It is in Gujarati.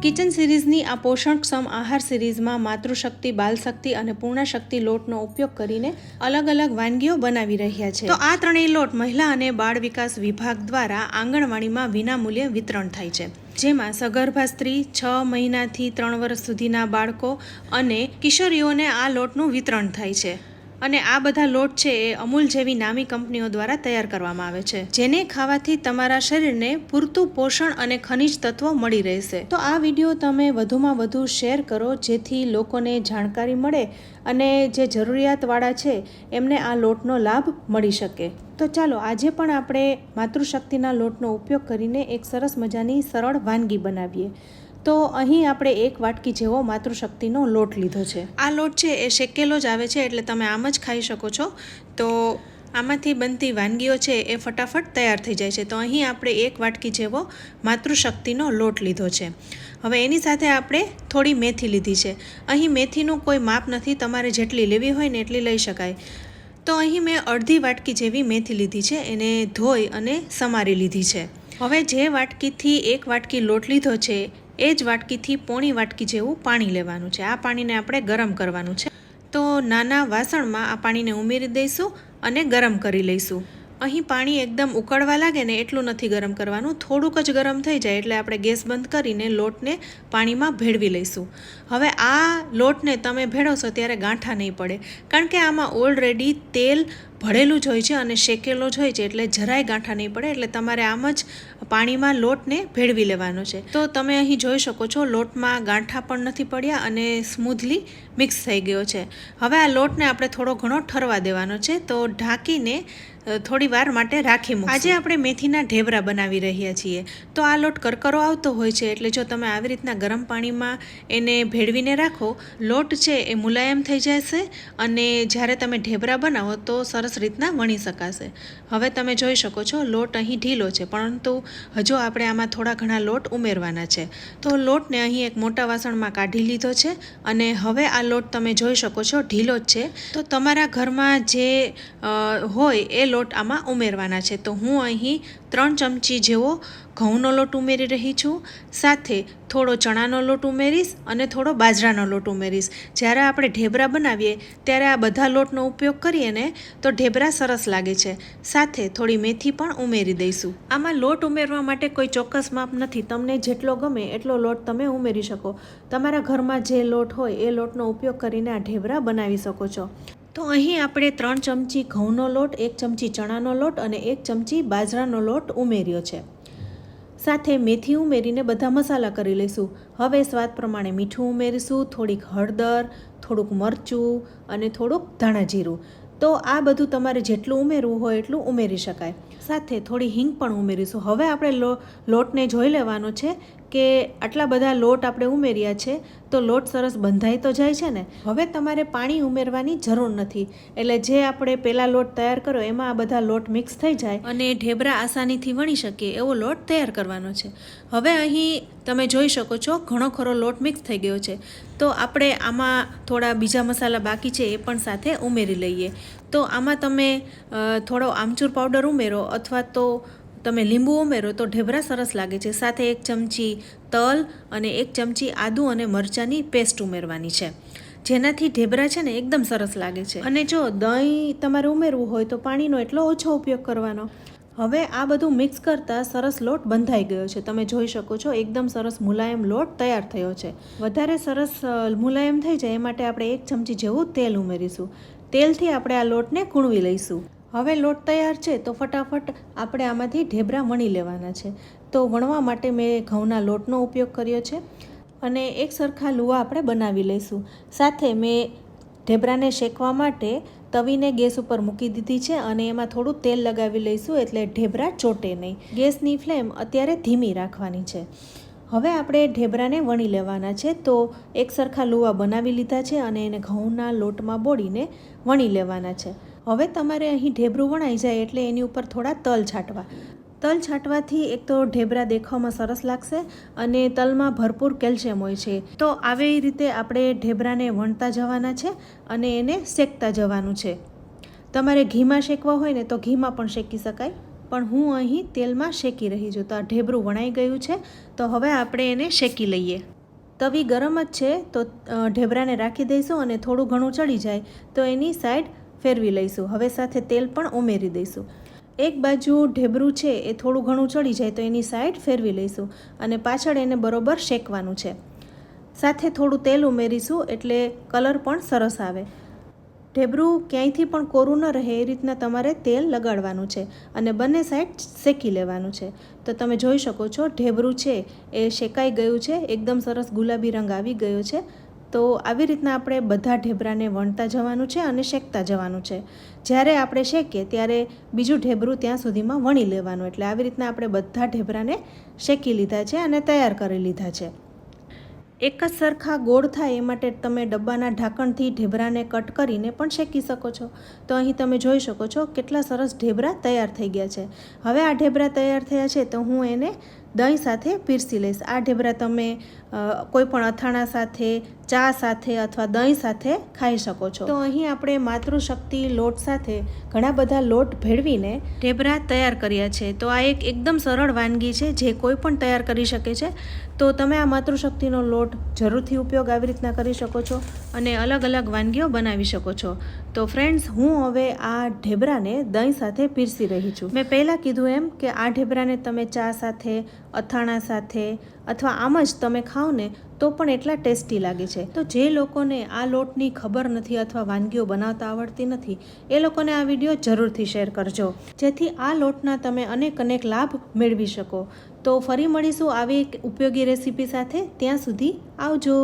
કિચન સિરીઝની આ પોષણક્ષમ આહાર સિરીઝમાં માતૃશક્તિ, બાલશક્તિ અને પૂર્ણાશક્તિ લોટનો ઉપયોગ કરીને અલગ અલગ વાનગીઓ બનાવી રહ્યા છે. તો આ ત્રણેય લોટ મહિલા અને બાળ વિકાસ વિભાગ દ્વારા આંગણવાડીમાં વિનામૂલ્યે વિતરણ થાય છે, જેમાં સગર્ભા સ્ત્રી, 6 મહિનાથી 3 વર્ષ સુધીના બાળકો અને કિશોરીઓને આ લોટનું વિતરણ થાય છે. અને આ બધા લોટ છે એ અમૂલ જેવી નામી કંપનીઓ દ્વારા તૈયાર કરવામાં આવે છે, જેને ખાવાથી તમારા શરીરને પૂરતું પોષણ અને ખનિજ તત્વો મળી રહેશે. તો આ વિડીયો તમે વધુમાં વધુ શેર કરો, જેથી લોકોને જાણકારી મળે અને જે જરૂરિયાતવાળા છે એમને આ લોટનો લાભ મળી શકે. તો ચાલો આજે પણ આપણે માતૃશક્તિના લોટનો ઉપયોગ કરીને એક સરસ મજાની સરળ વાનગી બનાવીએ. તો અહીં આપણે 1 વાટકી જેવો માતૃશક્તિનો લોટ લીધો છે. આ લોટ છે એ શેકેલો જ આવે છે, એટલે તમે આમ જ ખાઈ શકો છો. તો આમાંથી બનતી વાનગીઓ છે એ ફટાફટ તૈયાર થઈ જાય છે. તો અહીં આપણે 1 વાટકી જેવો માતૃશક્તિનો લોટ લીધો છે. હવે એની સાથે આપણે થોડી મેથી લીધી છે. અહીં મેથીનું કોઈ માપ નથી, તમારે જેટલી લેવી હોય ને એટલી લઈ શકાય. તો અહીં મેં અડધી વાટકી જેવી મેથી લીધી છે, એને ધોઈ અને સમારી લીધી છે. હવે જે વાટકીથી 1 વાટકી લોટ લીધો છે એ જ વાટકીથી પોણી વાટકી જેવું પાણી લેવાનું છે. આ પાણીને આપણે ગરમ કરવાનું છે. તો નાના વાસણમાં આ પાણીને ઉમેરી દઈશું અને ગરમ કરી લઈશું. અહીં પાણી એકદમ ઉકળવા લાગે ને એટલું નથી ગરમ કરવાનું, થોડુંક જ ગરમ થઈ જાય એટલે આપણે ગેસ બંધ કરીને લોટને પાણીમાં ભેળવી લઈશું. હવે આ લોટને તમે ભેળવશો ત્યારે ગાંઠા નહીં પડે, કારણ કે આમાં ઓલરેડી તેલ ભળેલું જ હોય છે અને શેકેલો જ હોય છે, એટલે જરાય ગાંઠા નહીં પડે. એટલે તમારે આમ જ પાણીમાં લોટને ભેળવી લેવાનો છે. તો તમે અહીં જોઈ શકો છો લોટમાં ગાંઠા પણ નથી પડ્યા અને સ્મૂથલી મિક્સ થઈ ગયો છે. હવે આ લોટને આપણે થોડો ઘણો ઠરવા દેવાનો છે. તો ઢાંકીને થોડી વાર માટે રાખી મૂકીશું. આજે આપણે મેથીના ઢેબરા બનાવી રહ્યા છીએ. તો આ લોટ કરકરો આવતો હોય છે, એટલે જો તમે આવી રીતના ગરમ પાણીમાં એને ભેળવીને રાખો, લોટ છે એ મુલાયમ થઈ જશે અને જ્યારે તમે ઢેબરા બનાવો તો સરસ રીતના વણી શકાશે. હવે તમે જોઈ શકો છો લોટ અહીં ઢીલો છે, પરંતુ હજુ આપણે આમાં થોડા ઘણા લોટ ઉમેરવાના છે. તો લોટને અહીં એક મોટા વાસણમાં કાઢી લીધો છે અને હવે આ લોટ તમે જોઈ શકો છો ઢીલો જ છે. તો તમારા ઘરમાં જે હોય એ લોટ આમાં ઉમેરવાના છે. તો હું અહીં 3 ચમચી જેવો ઘઉંનો લોટ ઉમેરી રહી છું, સાથે થોડો ચણાનો લોટ ઉમેરીશ અને થોડો બાજરાનો લોટ ઉમેરીશ. જ્યારે આપણે ઢેબરા બનાવીએ ત્યારે આ બધા લોટનો ઉપયોગ કરીએ ને તો ઢેબરા સરસ લાગે છે. સાથે થોડી મેથી પણ ઉમેરી દઈશું. આમાં લોટ ઉમેરવા માટે કોઈ ચોક્કસ માપ નથી, તમને જેટલો ગમે એટલો લોટ તમે ઉમેરી શકો. તમારા ઘરમાં જે લોટ હોય એ લોટનો ઉપયોગ કરીને આ ઢેબરા બનાવી શકો છો. તો અહીં આપણે 3 ચમચી ઘઉંનો લોટ, 1 ચમચી ચણાનો લોટ અને 1 ચમચી બાજરાનો લોટ ઉમેર્યો છે. સાથે મેથી ઉમેરીને બધા મસાલા કરી લઈશું. હવે સ્વાદ પ્રમાણે મીઠું ઉમેરીશું, થોડીક હળદર, થોડુંક મરચું અને થોડુંક ધાણા જીરું. તો આ બધું તમારે જેટલું ઉમેરવું હોય એટલું ઉમેરી શકાય. સાથે થોડી હિંગ પણ ઉમેરીશું. હવે આપણે લોટને જોઈ લેવાનો છે કે આટલા બધા લોટ આપણે ઉમેર્યા છે તો લોટ સરસ બંધાઈ તો જાય છે ને. હવે તમારે પાણી ઉમેરવાની જરૂર નથી, એટલે જે આપણે પહેલાં લોટ તૈયાર કર્યો એમાં આ બધા લોટ મિક્સ થઈ જાય અને ઢેબરા આસાનીથી વણી શકીએ એવો લોટ તૈયાર કરવાનો છે. હવે અહીં તમે જોઈ શકો છો ઘણો ખરો લોટ મિક્સ થઈ ગયો છે. તો આપણે આમાં થોડા બીજા મસાલા બાકી છે એ પણ સાથે ઉમેરી લઈએ. તો આમાં તમે થોડો આમચૂર પાવડર ઉમેરો અથવા તો તમે લીંબુ ઉમેરો તો ઢેબરા સરસ લાગે છે. સાથે 1 ચમચી તલ અને 1 ચમચી આદુ અને મરચાંની પેસ્ટ ઉમેરવાની છે, જેનાથી ઢેબરા છે ને એકદમ સરસ લાગે છે. અને જો દહીં તમારે ઉમેરવું હોય તો પાણીનો એટલો ઓછો ઉપયોગ કરવાનો. હવે આ બધું મિક્સ કરતાં સરસ લોટ બંધાઈ ગયો છે. તમે જોઈ શકો છો એકદમ સરસ મુલાયમ લોટ તૈયાર થયો છે. વધારે સરસ મુલાયમ થઈ જાય એ માટે આપણે 1 ચમચી જેવું તેલ ઉમેરીશું. તેલથી આપણે આ લોટને કૂણવી લઈશું. હવે લોટ તૈયાર છે તો ફટાફટ આપણે આમાંથી ઢેબરા વણી લેવાના છે. તો વણવા માટે મેં ઘઉંના લોટનો ઉપયોગ કર્યો છે અને એક સરખા લુવા આપણે બનાવી લઈશું. સાથે મેં ઢેબરાને શેકવા માટે તવીને ગેસ ઉપર મૂકી દીધી છે અને એમાં થોડું તેલ લગાવી લઈશું, એટલે ઢેબરા ચોટે નહીં. ગેસની ફ્લેમ અત્યારે ધીમી રાખવાની છે. હવે આપણે ઢેબરાને વણી લેવાના છે. તો એક સરખા લુવા બનાવી લીધા છે અને એને ઘઉંના લોટમાં બોળીને વણી લેવાના છે. હવે તમારે અહીં ઢેબરું વણાઈ જાય એટલે એની ઉપર થોડા તલ છાંટવા. તલ છાંટવાથી એક તો ઢેબરા દેખાવમાં સરસ લાગશે અને તલમાં ભરપૂર કેલ્શિયમ હોય છે. તો આવી રીતે આપણે ઢેબરાને વણતા જવાના છે અને એને શેકતા જવાનું છે. તમારે ઘીમાં શેકવા હોય ને તો ઘીમાં પણ શેકી શકાય. પણ હું અહીં તેલમાં શેકી રહી છું. તો આ ઢેબરું વણાઈ ગયું છે. તો હવે આપણે એને શેકી લઈએ. તવી ગરમ જ છે તો ઢેબરાને રાખી દઈશું અને થોડું ઘણું ચડી જાય તો એની સાઈડ ફેરવી લઈશું. હવે સાથે તેલ પણ ઉમેરી દઈશું. એક બાજુ ઢેબરું છે એ થોડું ઘણું ચડી જાય તો એની સાઈડ ફેરવી લઈશું અને પાછળ એને બરોબર શેકવાનું છે. સાથે થોડું તેલ ઉમેરીશું એટલે કલર પણ સરસ આવે. ઢેબરું ક્યાંયથી પણ કોરું ન રહે એ રીતના તમારે તેલ લગાડવાનું છે અને બંને સાઈડ શેકી લેવાનું છે. તો તમે જોઈ શકો છો ઢેબરું છે એ શેકાઈ ગયું છે, એકદમ સરસ ગુલાબી રંગ આવી ગયો છે. તો આવી રીતના આપણે બધા ઢેબરાને વણતા જવાનું છે અને શેકતા જવાનું છે. જ્યારે આપણે શેકીએ ત્યારે બીજું ઢેબરું ત્યાં સુધીમાં વણી લેવાનું. એટલે આવી રીતના આપણે બધા ઢેબરાને શેકી લીધા છે અને તૈયાર કરી લીધા છે. એક જ સરખા ગોળ થાય એ માટે તમે ડબ્બાના ઢાંકણથી ઢેબરાને કટ કરીને પણ શેકી શકો છો. તો અહીં તમે જોઈ શકો છો કેટલા સરસ ઢેબરા તૈયાર થઈ ગયા છે. હવે આ ઢેબરા તૈયાર થયા છે તો હું એને દહીં સાથે પીરસી લઈશ. આ ઢેબરા તમે કોઈ પણ અથાણા સાથે, ચા સાથે અથવા દહીં સાથે ખાઈ શકો છો. તો અહીં આપણે માતૃશક્તિ લોટ સાથે ઘણા બધા લોટ ભેળવીને ઢેબરા તૈયાર કર્યા છે. તો આ એકદમ સરળ વાનગી છે જે કોઈ પણ તૈયાર કરી શકે છે. તો તમે આ માતૃશક્તિનો લોટ જરૂરથી ઉપયોગ આવી રીતના કરી શકો છો અને અલગ અલગ વાનગીઓ બનાવી શકો છો. તો ફ્રેન્ડ્સ, હું હવે આ ઢેબરાને દહીં સાથે પીરસી રહી છું. મેં પહેલાં કીધું એમ કે આ ઢેબરાને તમે ચા સાથે, અથાણા સાથે અથવા આમ જ તમે ખાઓ ને તો પણ એટલા ટેસ્ટી લાગે છે. તો જે લોકોને આ લોટની ખબર નથી અથવા વાનગીઓ બનાવતા આવડતી નથી એ લોકોને આ વિડીયો જરૂરથી શેર કરજો, જેથી આ લોટના તમે અનેક લાભ મેળવી શકો. તો ફરી મળીશું આવી એક ઉપયોગી રેસીપી સાથે. ત્યાં સુધી આવજો.